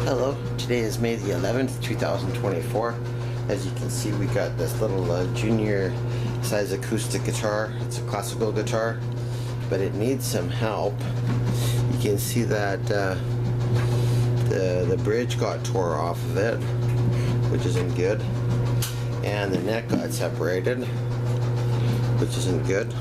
Hello, today is May the 11th, 2024. As you can see, we got this little junior size acoustic guitar. It's a classical guitar, but it needs some help. You can see that the bridge got tore off of it, which isn't good, and the neck got separated, which isn't good.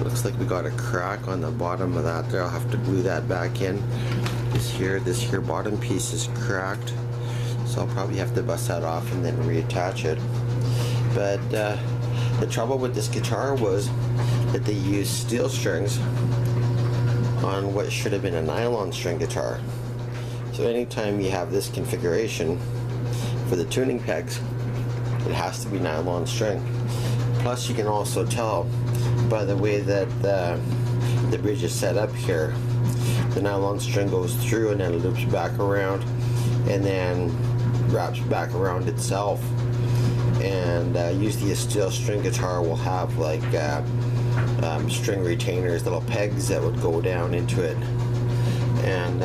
Looks like we got a crack on the bottom of that there. I'll have to glue that back in. This here bottom piece is cracked, so I'll probably have to bust that off and then reattach it. But the trouble with this guitar was that they used steel strings on what should have been a nylon string guitar. So anytime you have this configuration for the tuning pegs, it has to be nylon string. Plus, you can also tell by the way that the bridge is set up here. The nylon string goes through and then loops back around and then wraps back around itself. And usually a steel string guitar will have like string retainers, little pegs that would go down into it. And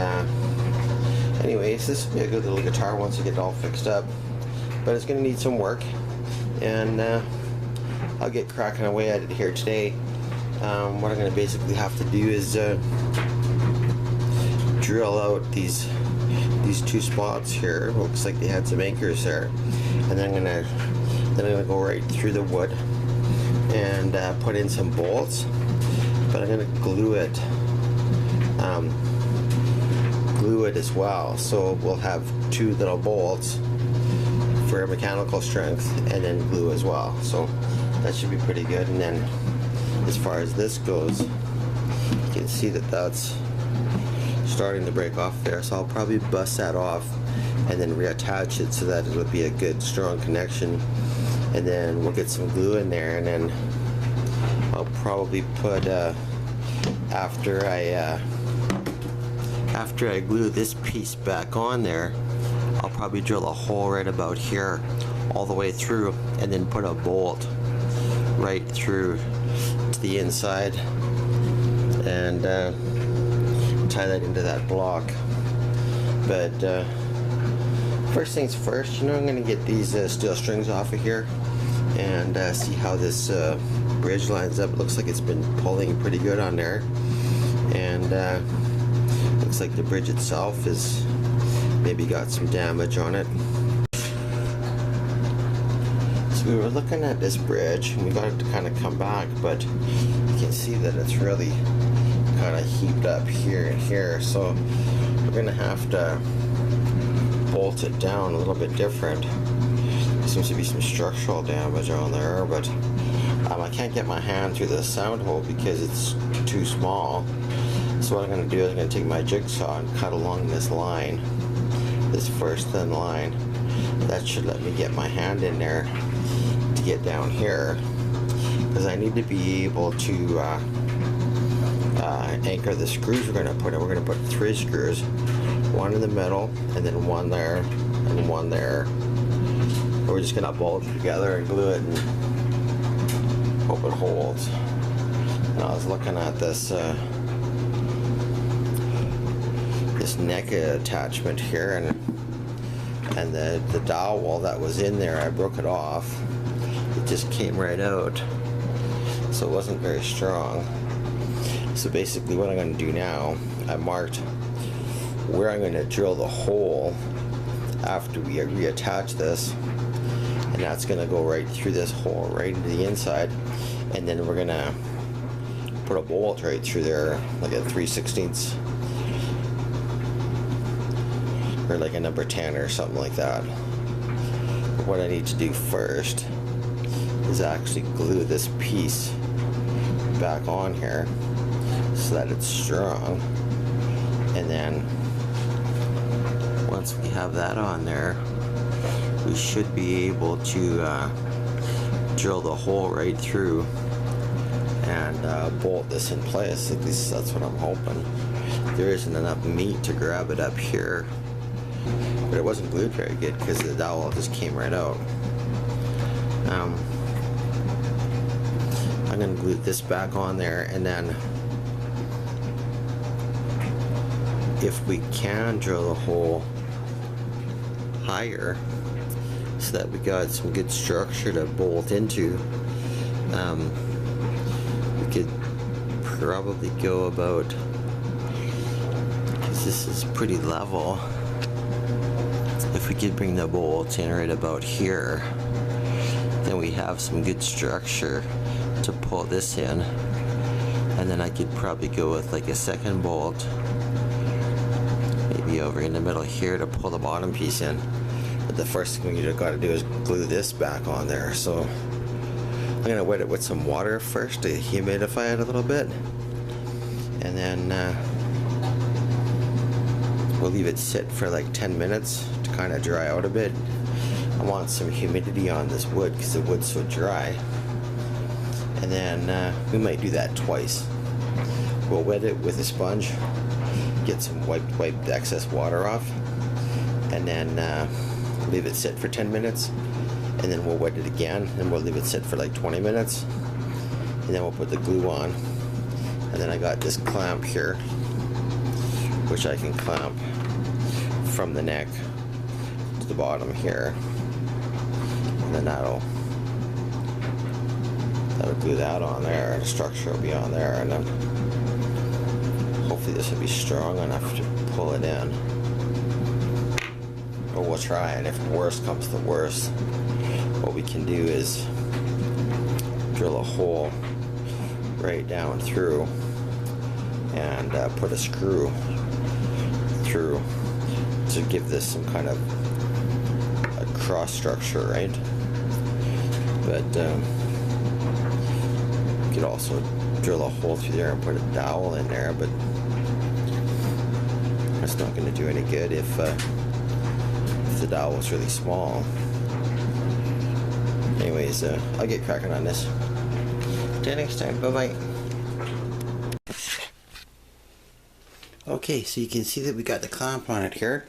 anyways, this will be a good little guitar once you get it all fixed up, but it's going to need some work, and I'll get cracking away at it here today. What I'm going to basically have to do is drill out these two spots here. Looks like they had some anchors there, and then I'm gonna go right through the wood and put in some bolts. But I'm gonna glue it as well. So we'll have two little bolts for mechanical strength, and then glue as well. So that should be pretty good. And then as far as this goes, you can see that that's starting to break off there, so I'll probably bust that off and then reattach it so that it'll be a good strong connection, and then we'll get some glue in there, and then I'll probably put after I glue this piece back on there, I'll probably drill a hole right about here all the way through, and then put a bolt right through to the inside and tie that into that block. But first things first, I'm going to get these steel strings off of here and see how this bridge lines up. It looks like it's been pulling pretty good on there, and looks like the bridge itself is maybe got some damage on it. So we were looking at this bridge and we got it to kind of come back, but you can see that it's really kind of heaped up here and here, so we're gonna have to bolt it down a little bit different. There seems to be some structural damage on there, but I can't get my hand through the sound hole because it's too small. So what I'm gonna do is I'm gonna take my jigsaw and cut along this line, this first thin line. That should let me get my hand in there to get down here, because I need to be able to anchor the screws we're going to put in. We're going to put 3 screws, one in the middle, and then one there, and one there. We're just going to bolt it together and glue it and hope it holds. And I was looking at this this neck attachment here, and the dowel that was in there, I broke it off. It just came right out, so it wasn't very strong. So basically what I'm going to do now, I marked where I'm going to drill the hole after we reattach this, and that's going to go right through this hole right into the inside, and then we're going to put a bolt right through there like a 3/16 or like a number 10 or something like that. What I need to do first is actually glue this piece back on here so that it's strong, and then once we have that on there, we should be able to drill the hole right through and bolt this in place. At least that's what I'm hoping. There isn't enough meat to grab it up here, but it wasn't glued very good because the dowel just came right out. I'm going to glue this back on there, and then if we can drill a hole higher so that we got some good structure to bolt into. We could probably go about, because this is pretty level, if we could bring the bolt in right about here, then we have some good structure to pull this in. And then I could probably go with like a second bolt, maybe over in the middle here, to pull the bottom piece in. But the first thing you got to do is glue this back on there. So I'm gonna wet it with some water first to humidify it a little bit, and then we'll leave it sit for like 10 minutes to kind of dry out a bit. I want some humidity on this wood because the wood's so dry. And then we might do that twice. We'll wet it with a sponge, get some wipe the excess water off, and then leave it sit for 10 minutes, and then we'll wet it again, and we'll leave it sit for like 20 minutes, and then we'll put the glue on. And then I got this clamp here, which I can clamp from the neck to the bottom here, and then that'll glue that on there, and the structure will be on there, and then hopefully this will be strong enough to pull it in. But we'll try, and if worst comes to worst, what we can do is drill a hole right down through and put a screw through to give this some kind of a cross structure, right? But you could also drill a hole through there and put a dowel in there, but that's not going to do any good if the dowel is really small. Anyways, I'll get cracking on this. Till next time, bye bye. Okay, so you can see that we got the clamp on it here.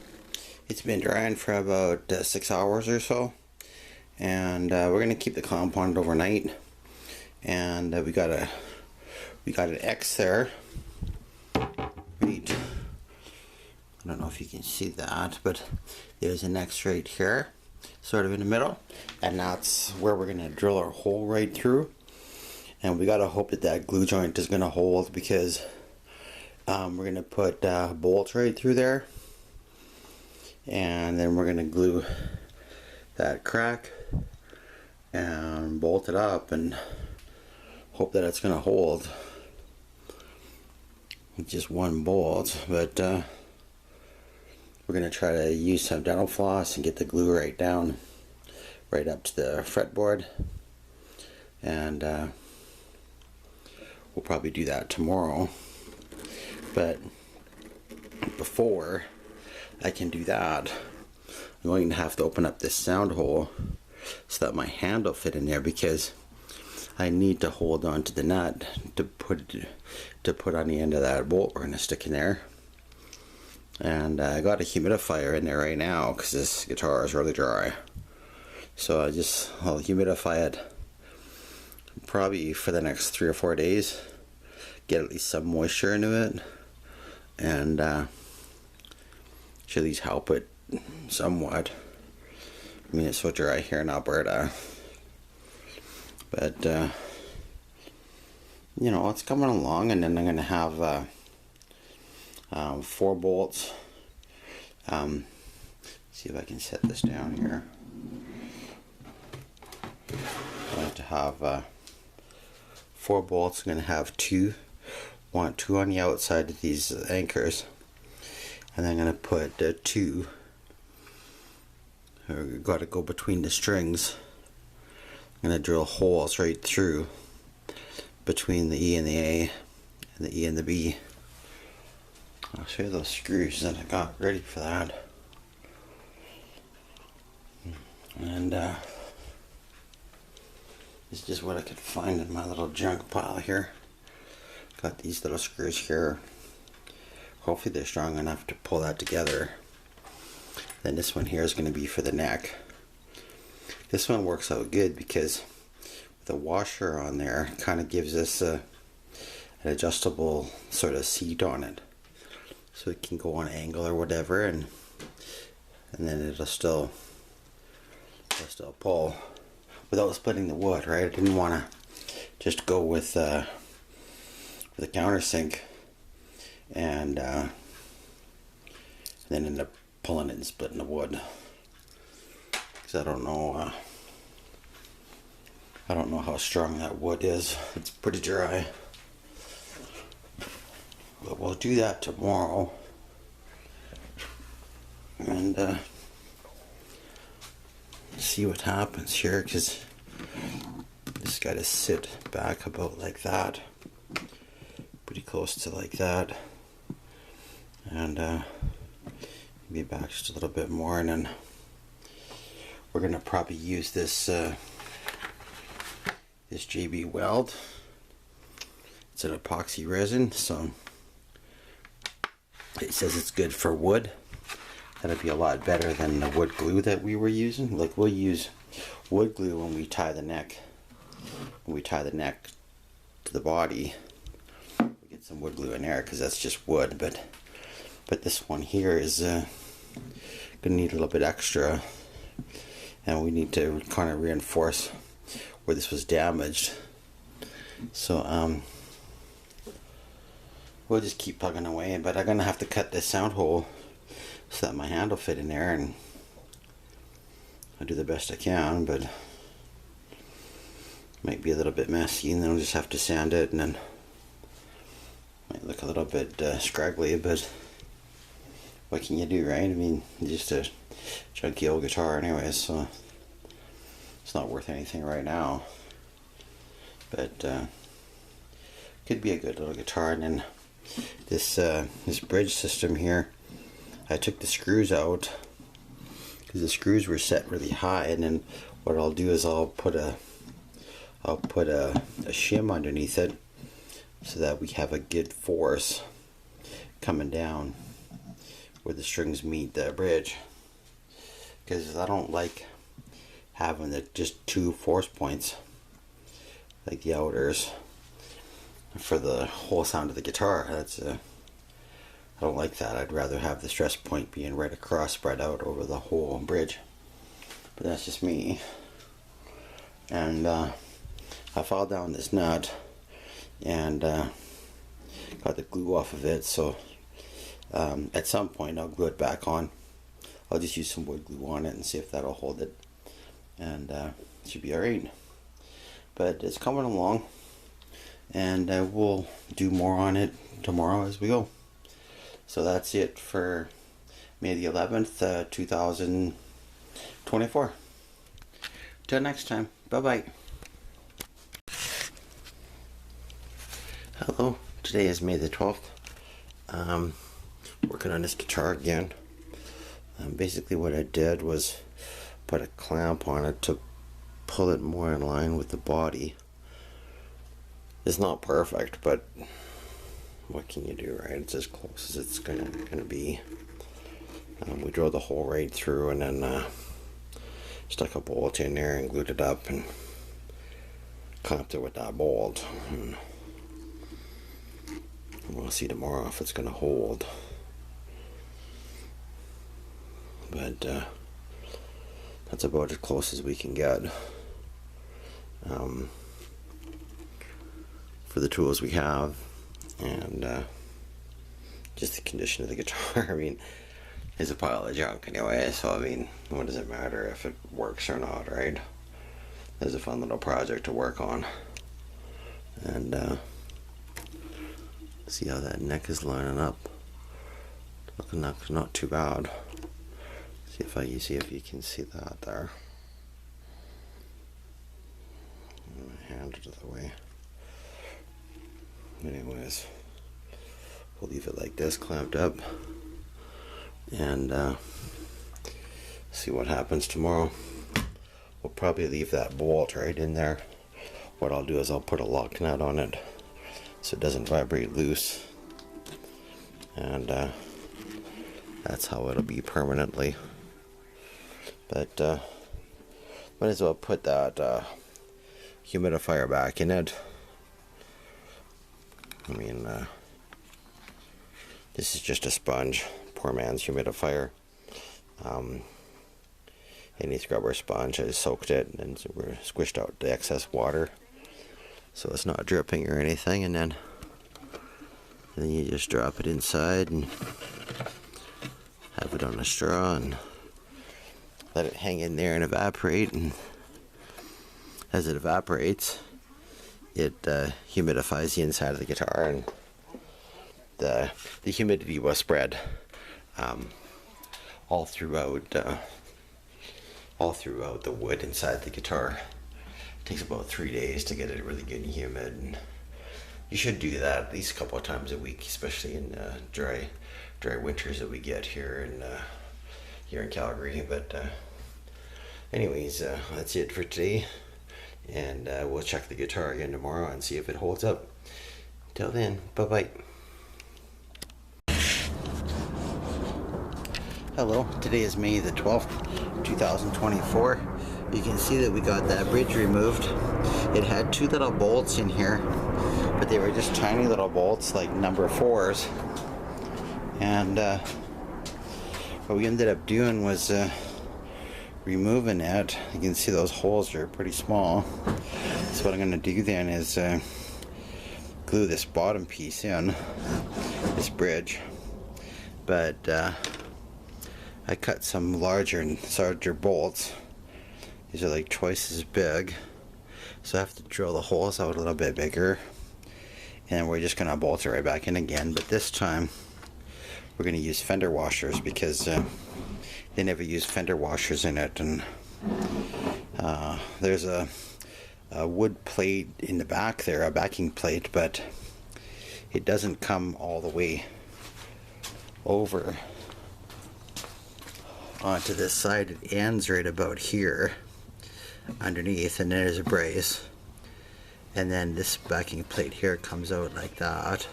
It's been drying for about 6 hours or so, and we're gonna keep the clamp on it overnight. And we got an X there. Right. I don't know if you can see that, but there's an X right here, sort of in the middle, and that's where we're gonna drill our hole right through. And we gotta hope that that glue joint is gonna hold, because we're gonna put bolts right through there, and then we're gonna glue that crack and bolt it up and hope that it's gonna hold with just one bolt. But we're gonna try to use some dental floss and get the glue right down, right up to the fretboard, and we'll probably do that tomorrow. But before I can do that, I'm going to have to open up this sound hole so that my hand will fit in there, because I need to hold on to the nut to put on the end of that bolt we're going to stick in there. And I got a humidifier in there right now because this guitar is really dry. So I'll humidify it probably for the next 3 or 4 days, get at least some moisture into it, and should at least help it somewhat. I mean, it's so dry here in Alberta, but you know, it's coming along. And then I'm gonna have 4 bolts. See if I can set this down here. I have to have 4 bolts. I'm gonna have 2. Want 2 on the outside of these anchors, and then I'm gonna put 2. Got to go between the strings. I'm gonna drill holes right through between the E and the A and the E and the B. I'll show you those screws that I got ready for that. And this is just what I could find in my little junk pile here. Got these little screws here. Hopefully they're strong enough to pull that together. Then this one here is going to be for the neck. This one works out good because the washer on there kind of gives us an adjustable sort of seat on it, so it can go on an angle or whatever, and and then it'll still pull without splitting the wood, right? I didn't want to just go with a countersink and then end up pulling it and splitting the wood, because I don't know how strong that wood is. It's pretty dry, but we'll do that tomorrow. And see what happens here, because this got to sit back about like that, pretty close to like that, and maybe back just a little bit more, and then we're gonna probably use this this JB Weld. It's an epoxy resin, so it says it's good for wood. That'd be a lot better than the wood glue that we were using. Like, we'll use wood glue when we tie the neck. When we tie the neck to the body, we get some wood glue in there because that's just wood. But this one here is gonna need a little bit extra, and we need to kind of reinforce where this was damaged. So we'll just keep plugging away. But I'm gonna have to cut this sound hole so that my hand will fit in there, and I'll do the best I can, but it might be a little bit messy, and then I'll just have to sand it, and then might look a little bit scraggly, but what can you do, right? I mean, it's just a chunky old guitar anyways, so it's not worth anything right now, but could be a good little guitar. And then this bridge system here, I took the screws out because the screws were set really high, and then what I'll do is I'll put a shim underneath it so that we have a good force coming down where the strings meet the bridge, because I don't like having just two force points like the outers for the whole sound of the guitar. I don't like that. I'd rather have the stress point being right across, spread out over the whole bridge. But that's just me. And I filed down this nut and got the glue off of it. So at some point I'll glue it back on. I'll just use some wood glue on it and see if that'll hold it. And it should be alright. But it's coming along. And we'll do more on it tomorrow as we go. So that's it for May the 11th, 2024. Till next time. Bye-bye. Hello. Today is May the 12th. Working on this guitar again. Basically what I did was put a clamp on it to pull it more in line with the body. It's not perfect, but what can you do, right? It's as close as it's gonna be. We drilled the hole right through, and then stuck a bolt in there and glued it up and clamped it with that bolt. And we'll see tomorrow if it's gonna hold. But that's about as close as we can get for the tools we have. And just the condition of the guitar. I mean, it's a pile of junk anyway, so I mean, what does it matter if it works or not, right? It's a fun little project to work on. And see how that neck is lining up. Looking not too bad. See if you can see that there. My hand out of the way. Anyways, we'll leave it like this, clamped up, and see what happens tomorrow. We'll probably leave that bolt right in there. What I'll do is I'll put a lock nut on it so it doesn't vibrate loose, and that's how it'll be permanently. But might as well put that humidifier back in it. I mean, this is just a sponge, poor man's humidifier. any scrub or sponge. I just soaked it and then squished out the excess water so it's not dripping or anything, and then you just drop it inside and have it on a straw and let it hang in there and evaporate. And as it evaporates, it humidifies the inside of the guitar, and the humidity will spread all throughout the wood inside the guitar. It takes about 3 days to get it really good and humid, and you should do that at least a couple of times a week, especially in dry winters that we get here in Calgary. But anyways, that's it for today, and we'll check the guitar again tomorrow and see if it holds up. Till then, bye-bye. Hello, today is May the 12th, 2024. You can see that we got that bridge removed. It had 2 little bolts in here, but they were just tiny little bolts, like number 4s. And what we ended up doing was removing it. You can see those holes are pretty small. So what I'm going to do then is glue this bottom piece in, this bridge. But I cut some larger bolts. These are like twice as big, so I have to drill the holes out a little bit bigger, and we're just gonna bolt it right back in again. But this time we're gonna use fender washers because they never use fender washers in it. And there's a wood plate in the back there, a backing plate, but it doesn't come all the way over onto this side. It ends right about here underneath, and there's a brace, and then this backing plate here comes out like that.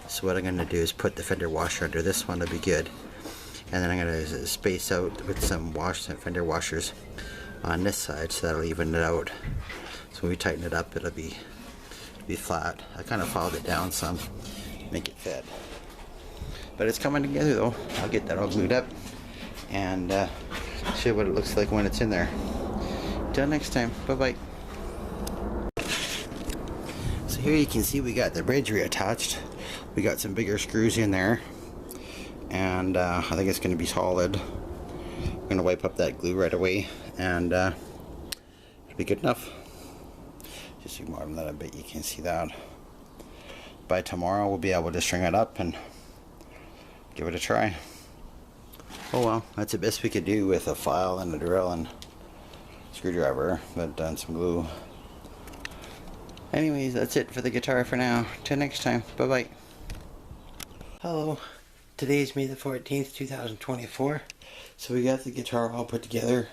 So what I'm going to do is put the fender washer under this one. That'll be good, and then I'm going to space out with some fender washers on this side, so that'll even it out. So when we tighten it up, it'll be flat. I kind of followed it down some, make it fit, but it's coming together though. I'll get that all glued up and show you what it looks like when it's in there. Till next time, bye-bye. So here you can see we got the bridge reattached. We got some bigger screws in there, and I think it's going to be solid. I'm going to wipe up that glue right away, and it'll be good enough. Just ignore that a bit, you can see that. By tomorrow we'll be able to string it up and give it a try. Oh well, that's the best we could do with a file and a drill and screwdriver, but done some glue. Anyways, that's it for the guitar for now. Till next time, bye bye. Hello, today's May the 14th, 2024. So we got the guitar all put together.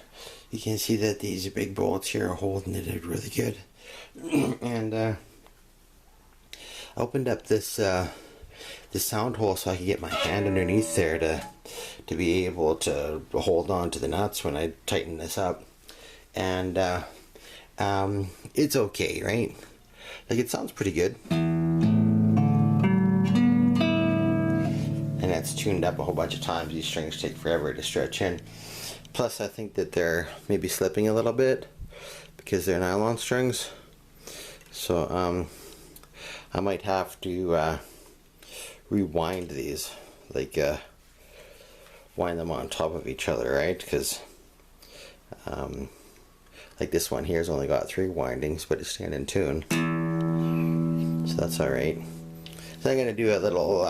You can see that these big bolts here are holding it really good. And I opened up this sound hole so I could get my hand underneath there to be able to hold on to the nuts when I tighten this up. And it's okay, right? Like, it sounds pretty good, and it's tuned up a whole bunch of times. These strings take forever to stretch in. Plus I think that they're maybe slipping a little bit because they're nylon strings. So I might have to rewind these, like wind them on top of each other, right? Because like this one here's only got 3 windings, but it's staying in tune, so that's all right. So I'm gonna do a little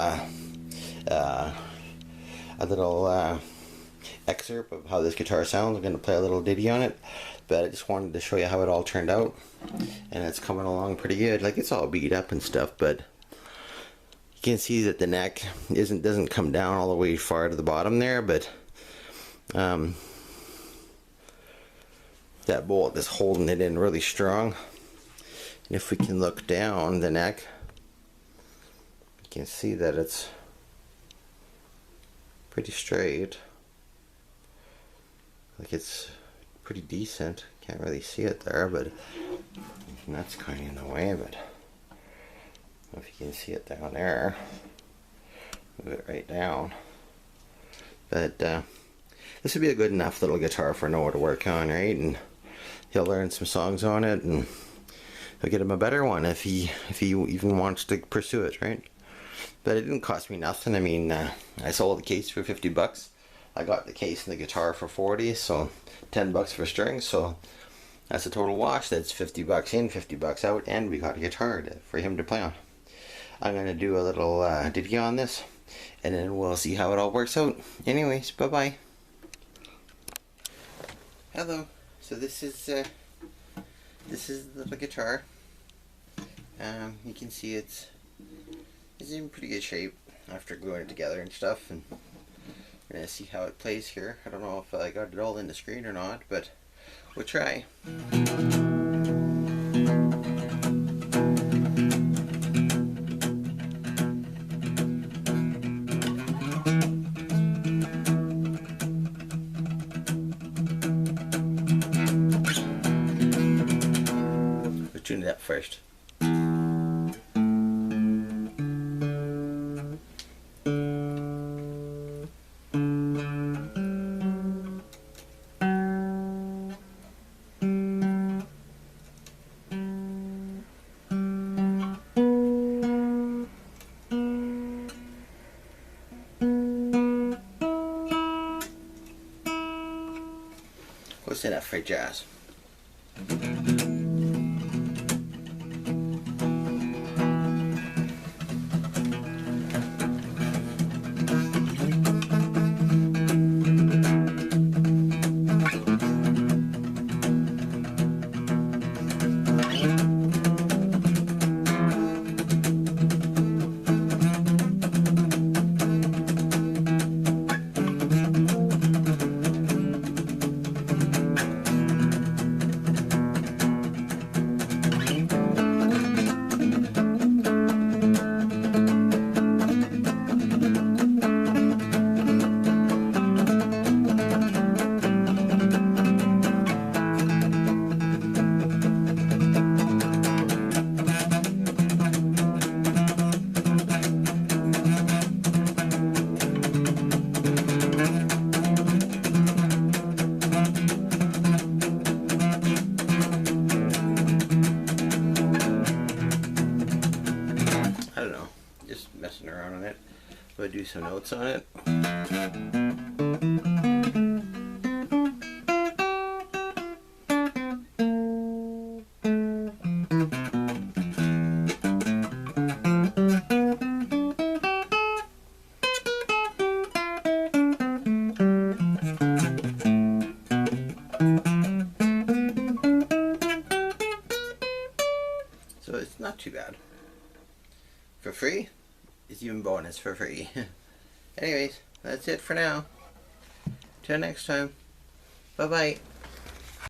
excerpt of how this guitar sounds. I'm gonna play a little ditty on it, but I just wanted to show you how it all turned out, and it's coming along pretty good. Like, it's all beat up and stuff, but you can see that the neck doesn't come down all the way far to the bottom there, but that bolt is holding it in really strong. And if we can look down the neck, you can see that it's pretty straight. Like, it's pretty decent. Can't really see it there, but that's kind of in the way. But if you can see it down there, move it right down. But this would be a good enough little guitar for Noah to work on, right? And he'll learn some songs on it, and he'll get him a better one if he even wants to pursue it, right? But it didn't cost me nothing. I mean, I sold the case for 50 bucks. I got the case and the guitar for 40, so 10 bucks for strings. So that's a total wash. That's 50 bucks in, 50 bucks out, and we got a guitar for him to play on. I'm gonna do a little ditty on this, and then we'll see how it all works out. Anyways, bye bye. Hello. So this is the little guitar. You can see it's in pretty good shape after gluing it together and stuff, and we're gonna see how it plays here. I don't know if I got it all in the screen or not, but we'll try. We'll tune it up first. What's enough for jazz? Messing around on it, but do some notes on it. So it's not too bad. For free? It's even bonus for free. Anyways, that's it for now. Till next time. Bye bye.